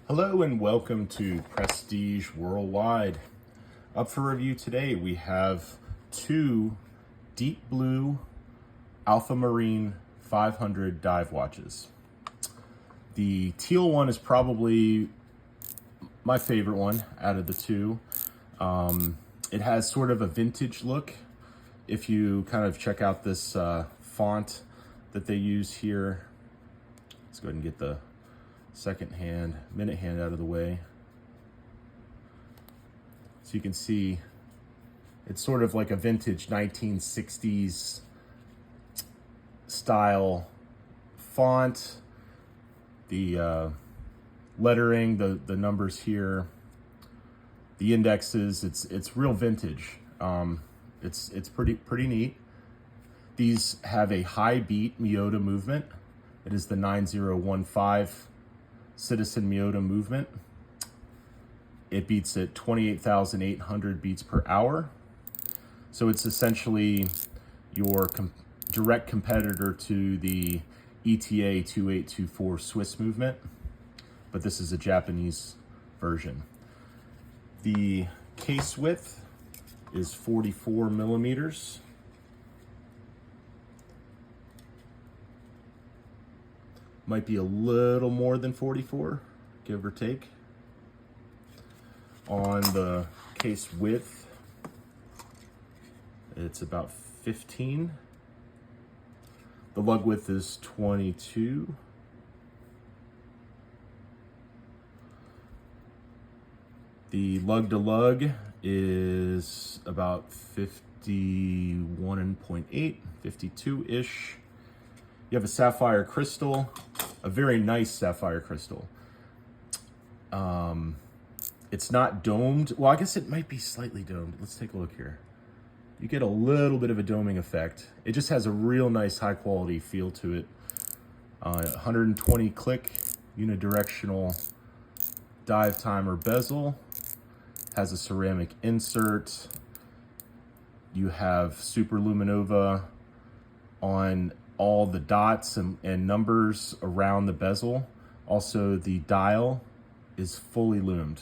Hello and welcome to Prestige Worldwide. Up for review today, we have two Deep Blue Alpha Marine 500 dive watches. The teal one is probably my favorite one out of the two. It has sort of a vintage look. If you kind of check out this font that they use here, let's go ahead and get the second hand, minute hand out of the way. So you can see it's sort of like a vintage 1960s style font. The lettering, the numbers here, the indexes, it's real vintage. It's pretty neat. These have a high beat Miyota movement. It is the 9015 Citizen Miyota movement. It beats at 28,800 beats per hour. So it's essentially your direct competitor to the ETA 2824 Swiss movement, but this is a Japanese version. The case width is 44 millimeters. Might be a little more than 44, give or take. On the case width, it's about 15. The lug width is 22. The lug to lug is about 51.8, 52-ish. You have a sapphire crystal, a very nice sapphire crystal. It's not domed. Well, I guess it might be slightly domed. Let's take a look here. You get a little bit of a doming effect. It just has a real nice high quality feel to it. 120 click unidirectional dive timer bezel. Has a ceramic insert. You have Super Luminova on all the dots and numbers around the bezel. Also, the dial is fully lumed.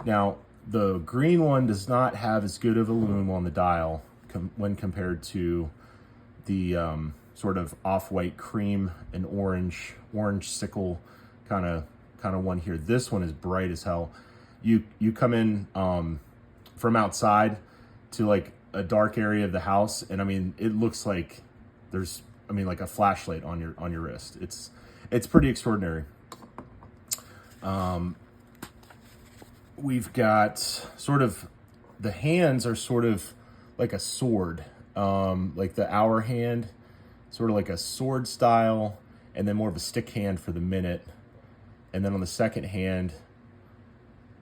Now, the green one does not have as good of a lume on the dial when compared to the sort of off-white cream and orange sickle kind of one here. This one is bright as hell. You come in from outside to like a dark area of the house, and I mean, it looks like there's, like a flashlight on your wrist. It's pretty extraordinary. We've got sort of, the hands are sort of like a sword, like the hour hand, sort of like a sword style, and then more of a stick hand for the minute. And then on the second hand,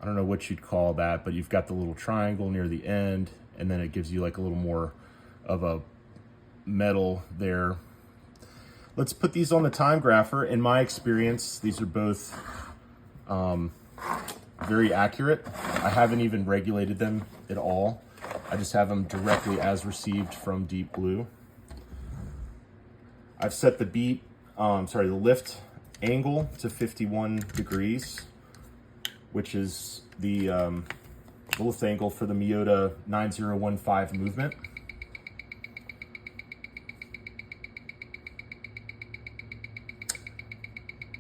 I don't know what you'd call that, but you've got the little triangle near the end, and then it gives you like a little more of a metal there. Let's put these on the time grapher. In my experience, these are both very accurate. I haven't even regulated them at all. I just have them directly as received from Deep Blue. I've set the the lift angle to 51 degrees, which is the lift angle for the Miyota 9015 movement.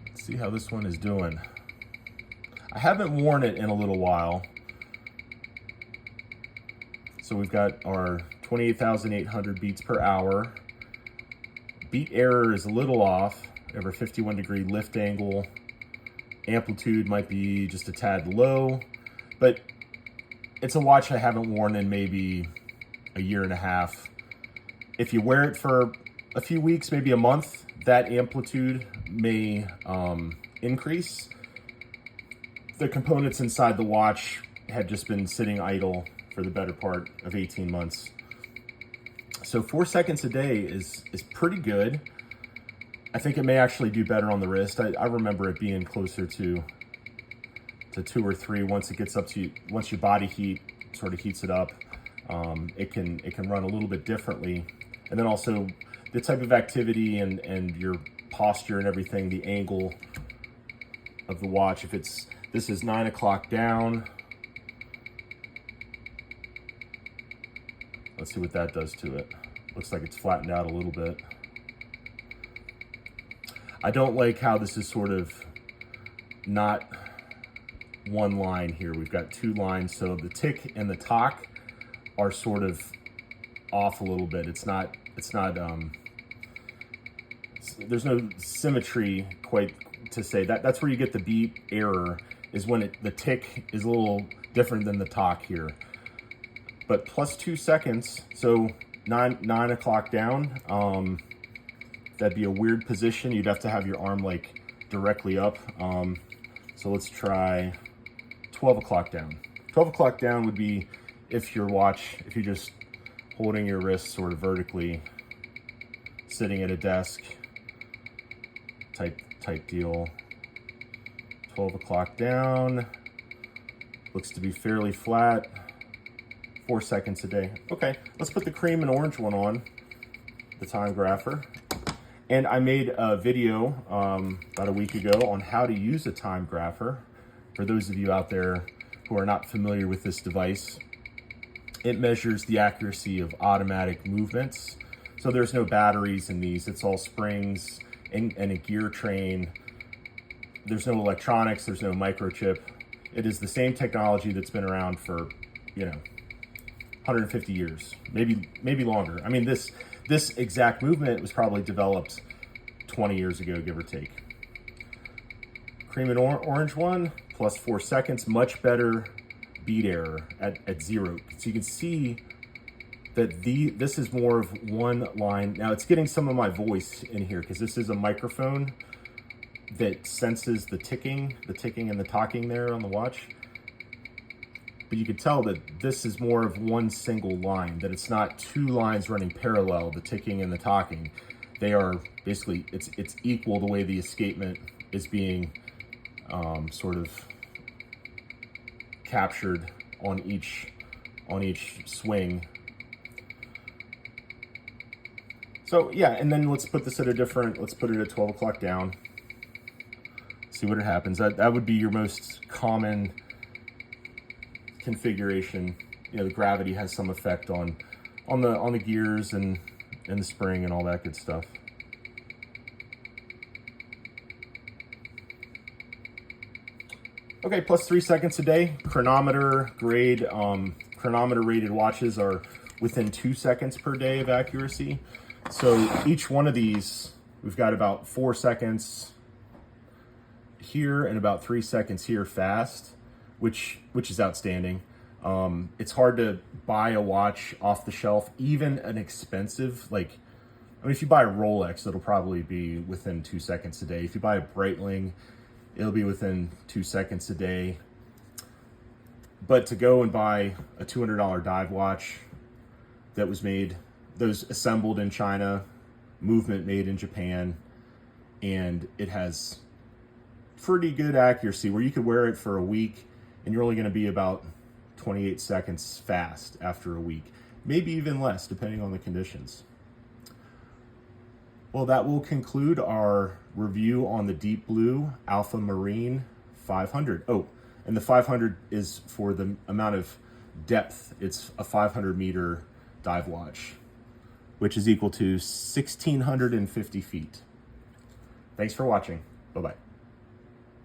Let's see how this one is doing. I haven't worn it in a little while. So we've got our 28,800 beats per hour. Beat error is a little off. We have our 51 degree lift angle. Amplitude might be just a tad low, but it's a watch I haven't worn in maybe a year and a half. If you wear it for a few weeks, maybe a month, that amplitude may increase. The components inside the watch had just been sitting idle for the better part of 18 months. So 4 seconds a day is pretty good. I think it may actually do better on the wrist. I remember it being closer to 2 or 3 once it gets up to, once your body heat sort of heats it up. It can run a little bit differently. And then also the type of activity and your posture and everything, the angle of the watch. If it's, this is 9 o'clock down. Let's see what that does to it. Looks like it's flattened out a little bit. I don't like how this is sort of not one line here. We've got two lines, so the tick and the tock are sort of off a little bit. There's no symmetry quite to say that. That's where you get the beat error, is when the tick is a little different than the tock here. But plus 2 seconds, so 9 o'clock down, that'd be a weird position. You'd have to have your arm like directly up. So let's try 12 o'clock down. 12 o'clock down would be if you're just holding your wrist sort of vertically, sitting at a desk type deal. 12 o'clock down, looks to be fairly flat. 4 seconds a day. Okay, let's put the cream and orange one on, the time grapher. And I made a video about a week ago on how to use a time grapher. For those of you out there who are not familiar with this device, it measures the accuracy of automatic movements. So there's no batteries in these, it's all springs and a gear train. There's no electronics, there's no microchip. It is the same technology that's been around for, 150 years, maybe longer. I mean, this exact movement was probably developed 20 years ago, give or take. Cream and orange one, plus 4 seconds, much better beat error at 0. So you can see that this is more of one line. Now it's getting some of my voice in here because this is a microphone that senses the ticking and the talking there on the watch. But you can tell that this is more of one single line, that it's not two lines running parallel, the ticking and the talking. They are basically, it's equal the way the escapement is being sort of captured on each swing. So yeah, and then let's put this at let's put it at 12 o'clock down. See what it happens. That would be your most common configuration. The gravity has some effect on the gears and the spring and all that good stuff. Okay, plus 3 seconds a day. Chronometer grade, chronometer rated watches are within 2 seconds per day of accuracy. So each one of these, we've got about 4 seconds here and about 3 seconds here fast, which is outstanding. It's hard to buy a watch off the shelf, even an expensive, if you buy a Rolex, it'll probably be within 2 seconds a day. If you buy a Breitling, it'll be within 2 seconds a day. But to go and buy a $200 dive watch that was assembled in China, movement made in Japan, and it has pretty good accuracy where you could wear it for a week and you're only going to be about 28 seconds fast after a week, maybe even less depending on the conditions. Well, that will conclude our review on the Deep Blue Alpha Marine 500. Oh, and the 500 is for the amount of depth. It's a 500 meter dive watch, which is equal to 1,650 feet. Thanks for watching. Bye-bye.